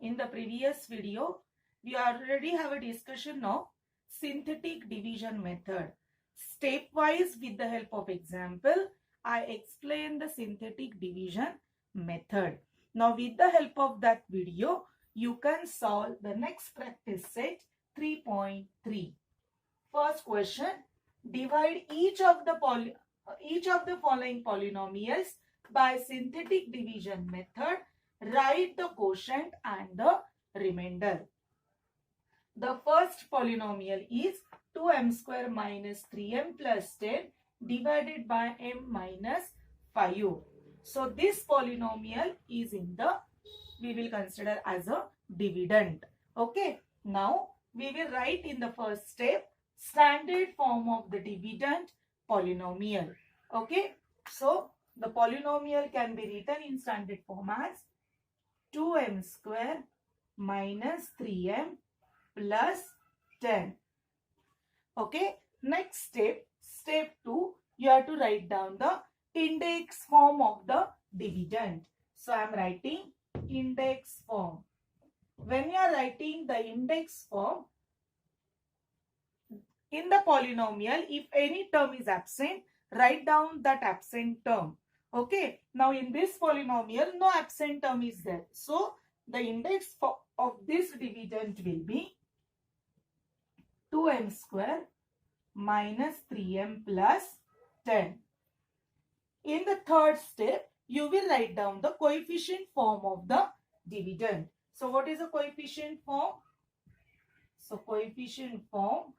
In the previous video, we already have a discussion of synthetic division method. Stepwise, with the help of example, I explain the synthetic division method. Now, with the help of that video, you can solve the next practice set 3.3. First question, divide each of the following polynomials by synthetic division method. Write the quotient and the remainder. The first polynomial is 2m square minus 3m plus 10 divided by m minus 5. So this polynomial is we will consider as a dividend. Okay. Now we will write in the first step standard form of the dividend polynomial. Okay. So the polynomial can be written in standard form as 2m square minus 3m plus 10. Okay. Next step, step 2, you have to write down the index form of the dividend. So I am writing index form. When you are writing the index form, in the polynomial, if any term is absent, write down that absent term. Okay. Now in this polynomial, no absent term is there. So the index of this dividend will be 2m square minus 3m plus 10. In the third step, you will write down the coefficient form of the dividend. So what is the coefficient form? So coefficient form,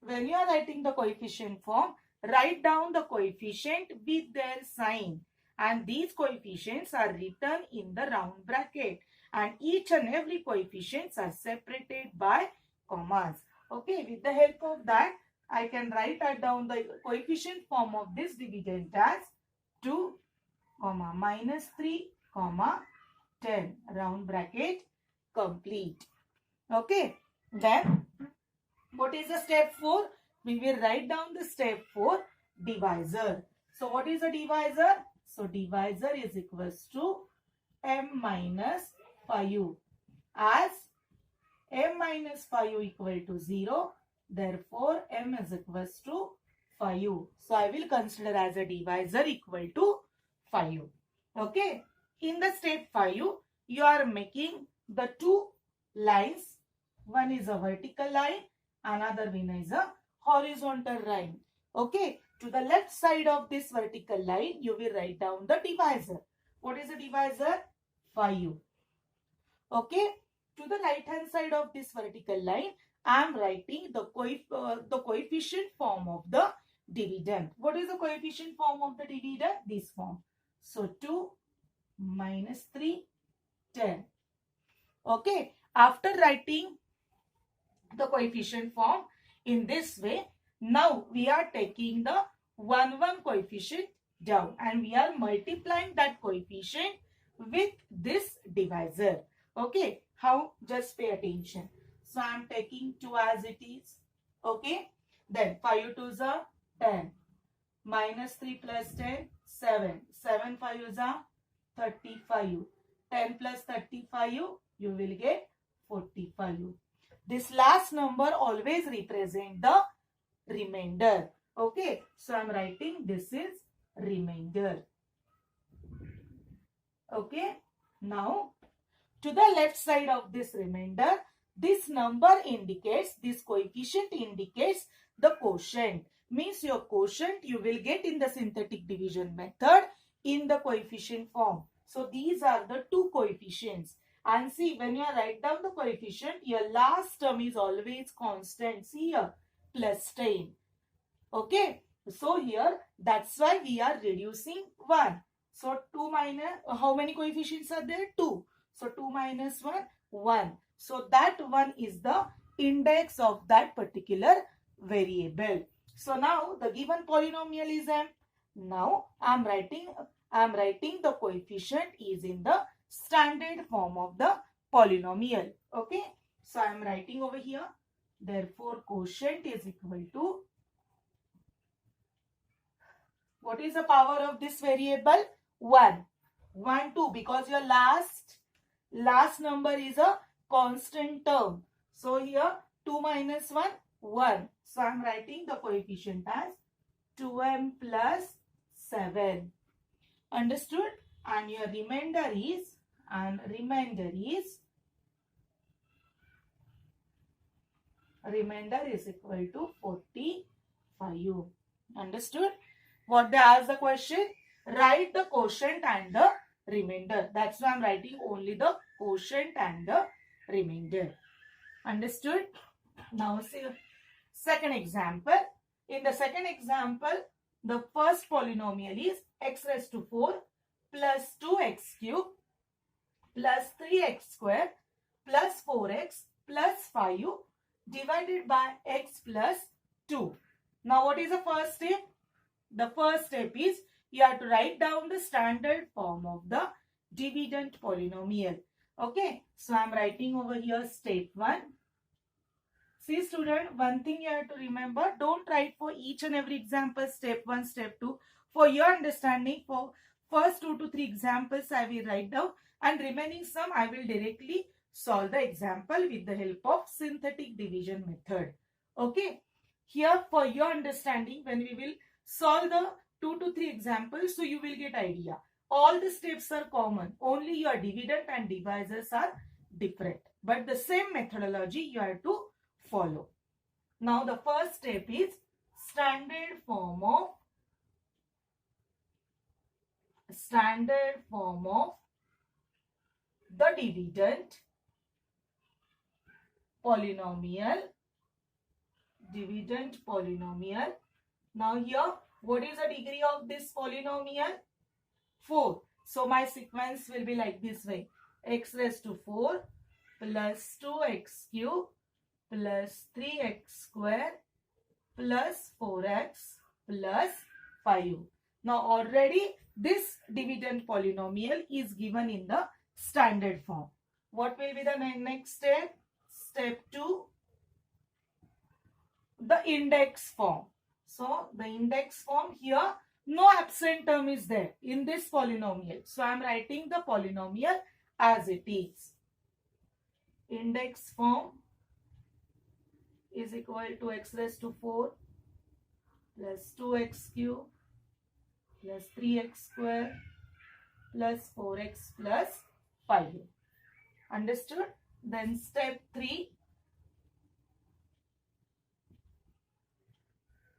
when you are writing the coefficient form, write down the coefficient with their sign. And these coefficients are written in the round bracket. And each and every coefficients are separated by commas. Okay, with the help of that, I can write down the coefficient form of this dividend as 2, minus 3, 10. Round bracket complete. Okay, then what is the step 4? We will write down the step 4 divisor. So what is a divisor? So divisor is equals to m minus 5. As m minus 5 equal to 0, therefore m is equals to 5. So I will consider as a divisor equal to 5. Okay. In the step 5, you are making the two lines. One is a vertical line, another one is a horizontal line. Okay. To the left side of this vertical line, you will write down the divisor. What is the divisor? 5. Okay. To the right hand side of this vertical line, I am writing the coefficient form of the dividend. What is the coefficient form of the dividend? This form. So 2 minus 3, 10. Okay. After writing the coefficient form in this way, now we are taking the 1 coefficient down and we are multiplying that coefficient with this divisor. Okay. How? Just pay attention. So I am taking 2 as it is. Okay. Then 5 2s are 10. Minus 3 plus 10, 7. 7 5s are 35. 10 plus 35, you will get 45. This last number always represent the remainder. Okay. So I am writing this is remainder. Okay. Now, to the left side of this remainder, this number indicates, this coefficient indicates the quotient. Means your quotient you will get in the synthetic division method in the coefficient form. So these are the two coefficients. And see, when you write down the coefficient, your last term is always constant. See here, plus 10. Okay. So here, that's why we are reducing 1. So 2 minus, how many coefficients are there? 2. So 2 minus 1, 1. So that 1 is the index of that particular variable. So now the given polynomial is m. Now I am writing the coefficient is in the standard form of the polynomial. Okay. So I am writing over here. Therefore quotient is equal to, what is the power of this variable? 1. 1, 2, because your last number is a constant term. So here 2 minus 1, 1. So I am writing the coefficient as 2m plus 7. Understood? And your remainder is equal to 45. Understood? What they ask the question? Write the quotient and the remainder. That's why I'm writing only the quotient and the remainder. Understood? Now see second example. In the second example, the first polynomial is x raised to 4 plus 2x cube plus 3x square plus 4x plus 5 divided by x plus 2. Now what is the first step? The first step is you have to write down the standard form of the dividend polynomial. Okay, so I am writing over here step 1. See student, one thing you have to remember, don't write for each and every example step 1, step 2. For your understanding, for first 2 to 3 examples I will write down, and remaining some I will directly solve the example with the help of synthetic division method. Okay, here for your understanding, when we will solve the 2 to 3 examples, so you will get idea. All the steps are common, only your dividend and divisors are different, but the same methodology you have to follow. Now the first step is standard form of the dividend polynomial. Now here, what is the degree of this polynomial? 4. So my sequence will be like this way. X raised to 4 plus 2x cube plus 3x square plus 4x plus 5. Now already this dividend polynomial is given in the standard form. What will be the next step? Step 2, the index form. So the index form here, no absent term is there in this polynomial. So I am writing the polynomial as it is. Index form is equal to x raised to 4 plus 2x cube plus 3x square plus 4x plus 5. Understood? Then step 3,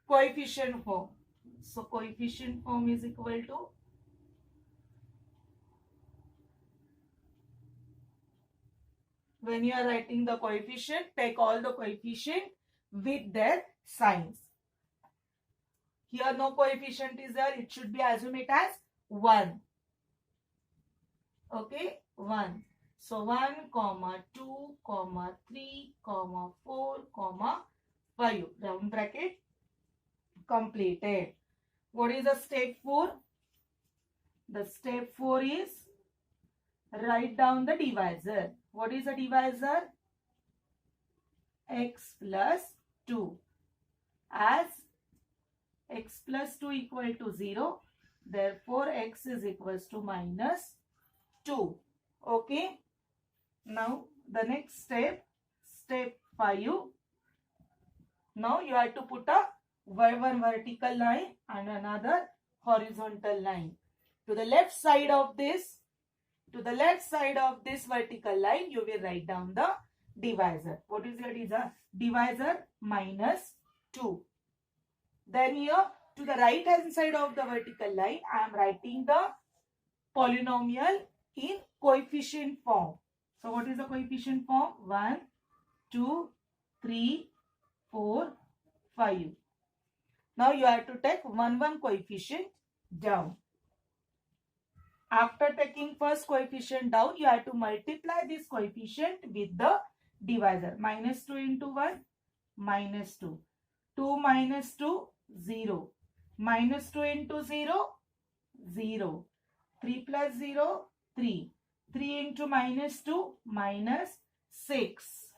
coefficient form. So coefficient form is equal to when you are writing the coefficient, take all the coefficient with their signs. Here no coefficient is there, it should be assume it as 1. Okay, 1. So 1, 2, 3, 4, 5. Round bracket completed. What is the step 4? The step 4 is write down the divisor. What is the divisor? X plus 2. As x plus 2 equal to 0, therefore x is equals to minus 2. Okay. Now the next step, step 5. Now you have to put a one vertical line and another horizontal line. To the left side of this vertical line, you will write down the divisor. What is your divisor? Minus 2. Then here, to the right hand side of the vertical line, I am writing the polynomial in coefficient form. So what is the coefficient form? 1, 2, 3, 4, 5. Now you have to take 1 coefficient down. After taking first coefficient down, you have to multiply this coefficient with the divisor. Minus 2 into 1, minus 2. 2 minus 2, 0. Minus 2 into 0, 0. 3 plus 0, 3. 3 into minus 2, minus 6.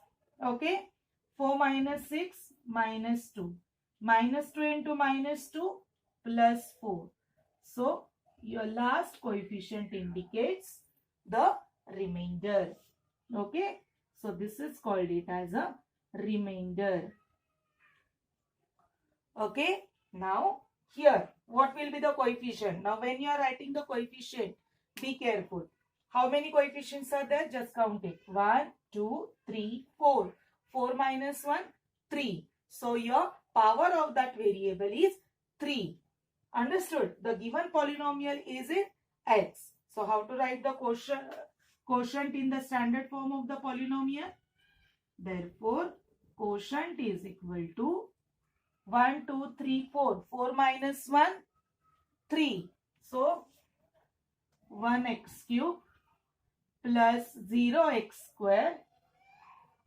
Okay. 4 minus 6, minus 2. Minus 2 into minus 2, plus 4. So, your last coefficient indicates the remainder. Okay, so this is called it as a remainder. Okay, now here what will be the coefficient? Now when you are writing the coefficient, be careful. How many coefficients are there? Just count it. 1, 2, 3, 4. 4 minus 1, 3. So your power of that variable is 3. Understood? The given polynomial is in x. So how to write the quotient in the standard form of the polynomial? Therefore, quotient is equal to 1, 2, 3, 4. 4 minus 1, 3. So, 1x cube plus 0x square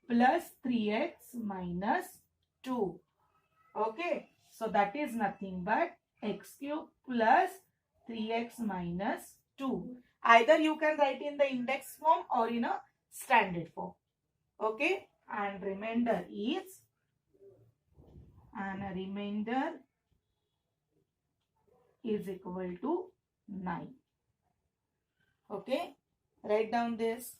plus 3x minus 2. Okay. So, that is nothing but x cube plus 3x minus 2. Either you can write in the index form or in a standard form. Okay. And remainder is equal to 9. Okay, write down this.